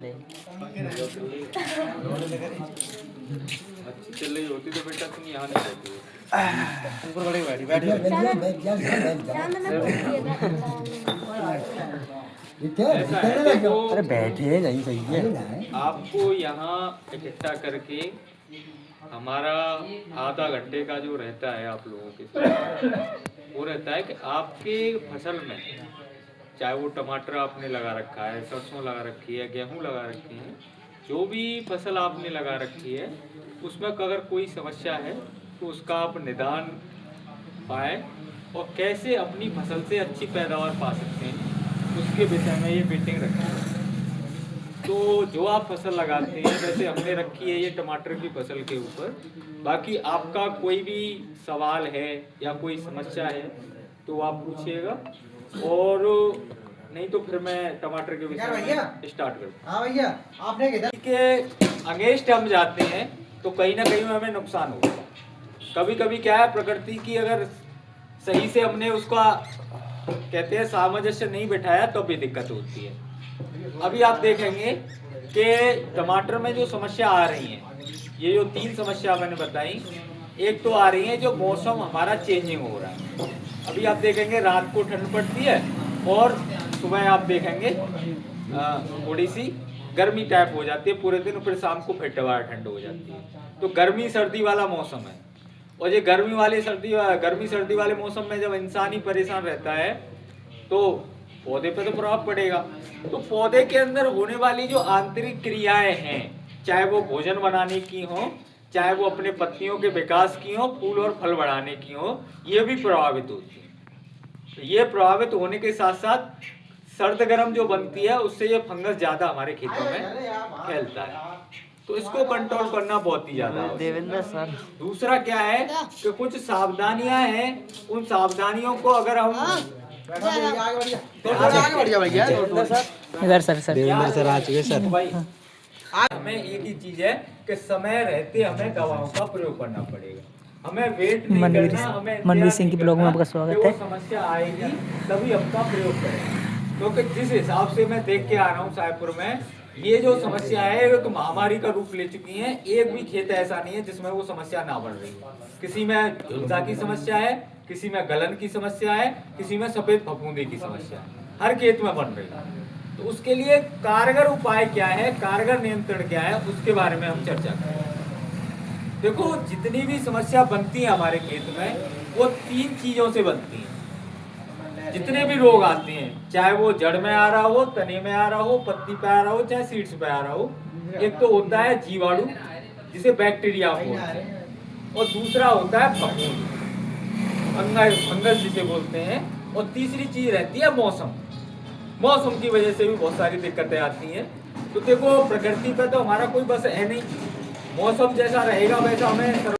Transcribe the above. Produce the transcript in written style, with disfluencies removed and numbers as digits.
अच्छी चल रही होती तो बेटा तुम यहाँ नहीं रहती। ऊपर बड़े बैठ अरे बैठे नहीं सही है। आपको यहाँ इकट्ठा करके हमारा आधा घंटे का जो रहता है आप लोगों के साथ, वो रहता है कि आपके फसल में चाहे वो टमाटर आपने लगा रखा है, सरसों लगा रखी है, गेहूं लगा रखी है, जो भी फसल आपने लगा रखी है उसमें अगर कोई समस्या है तो उसका आप निदान पाए और कैसे अपनी फसल से अच्छी पैदावार पा सकते हैं उसके विषय में ये मीटिंग रखी है। तो जो आप फसल लगाते हैं, जैसे हमने रखी है ये टमाटर की फसल के ऊपर, बाकी आपका कोई भी सवाल है या कोई समस्या है तो आप पूछिएगा, और नहीं तो फिर मैं टमाटर के विषय में स्टार्ट करता हूँ। हाँ भैया, आपने के अगेंस्ट हम जाते हैं तो कहीं ना कहीं हमें नुकसान होगा। कभी कभी क्या है, प्रकृति की अगर सही से हमने उसका कहते हैं सामंजस्य नहीं बिठाया तो भी दिक्कत होती है। अभी आप देखेंगे कि टमाटर में जो समस्या आ रही है, ये जो 3 समस्या मैंने बताई, एक तो आ रही है जो मौसम हमारा चेंजिंग हो रहा है। अभी आप देखेंगे रात को ठंड पड़ती है और सुबह आप देखेंगे थोड़ी सी गर्मी टाइप हो जाती है पूरे दिन, फिर शाम को फिर दोबारा ठंड हो जाती है। तो गर्मी सर्दी वाला मौसम है, और ये गर्मी सर्दी वाले मौसम में जब इंसान ही परेशान रहता है तो पौधे पे तो प्रभाव पड़ेगा। तो पौधे के अंदर होने वाली जो आंतरिक क्रियाएं हैं, चाहे वो भोजन बनाने की हो, चाहे वो अपने पत्तियों के विकास की हो, फूल और फल बढ़ाने की हो, ये भी प्रभावित होती है। तो ये प्रभावित होने के साथ साथ सर्द गर्म जो बनती है उससे ये फंगस ज्यादा हमारे खेतों में फैलता है। तो इसको कंट्रोल करना बहुत ही ज्यादा देवेंद्र सर, दूसरा क्या है कि कुछ सावधानियां हैं, उन सावधानियों को अगर हम इधर सर देवेंद्र सर आ चुके सर। भाई हमें एक ही चीज है कि समय रहते हमें दवाओं का प्रयोग करना पड़ेगा। हमें वेट नहीं करना, हमें मनवीर सिंह के ब्लॉग में आपका स्वागत है। समस्या आएगी तभी अपना प्रयोग करेंगे, क्योंकि जिस हिसाब से मैं देख के आ रहा हूँ सायपुर में, ये जो समस्या है एक महामारी का रूप ले चुकी है। एक भी खेत ऐसा नहीं है जिसमें वो समस्या ना बढ़ रही है। किसी में झुलसा की समस्या है, किसी में गलन की समस्या है, किसी में सफेद फफूंदी की समस्या है, हर खेत में बन रही है। तो उसके लिए कारगर उपाय क्या है, कारगर नियंत्रण क्या है, उसके बारे में हम चर्चा करें। देखो, जितनी भी समस्या बनती है हमारे खेत में वो 3 चीजों से बनती है। जितने भी रोग आते हैं, चाहे वो जड़ में आ रहा हो, तने में आ रहा हो, पत्ती पे आ रहा हो, चाहे सीड्स पे आ रहा हो, एक तो होता है जीवाणु जिसे बैक्टीरिया बोलते हैं, और दूसरा होता है फफूंद, फंगस जिसे बोलते हैं, और तीसरी चीज रहती है मौसम। मौसम की वजह से भी बहुत सारी दिक्कतें आती हैं। तो देखो, प्रकृति पे तो हमारा कोई बस है नहीं, मौसम जैसा रहेगा वैसा हमें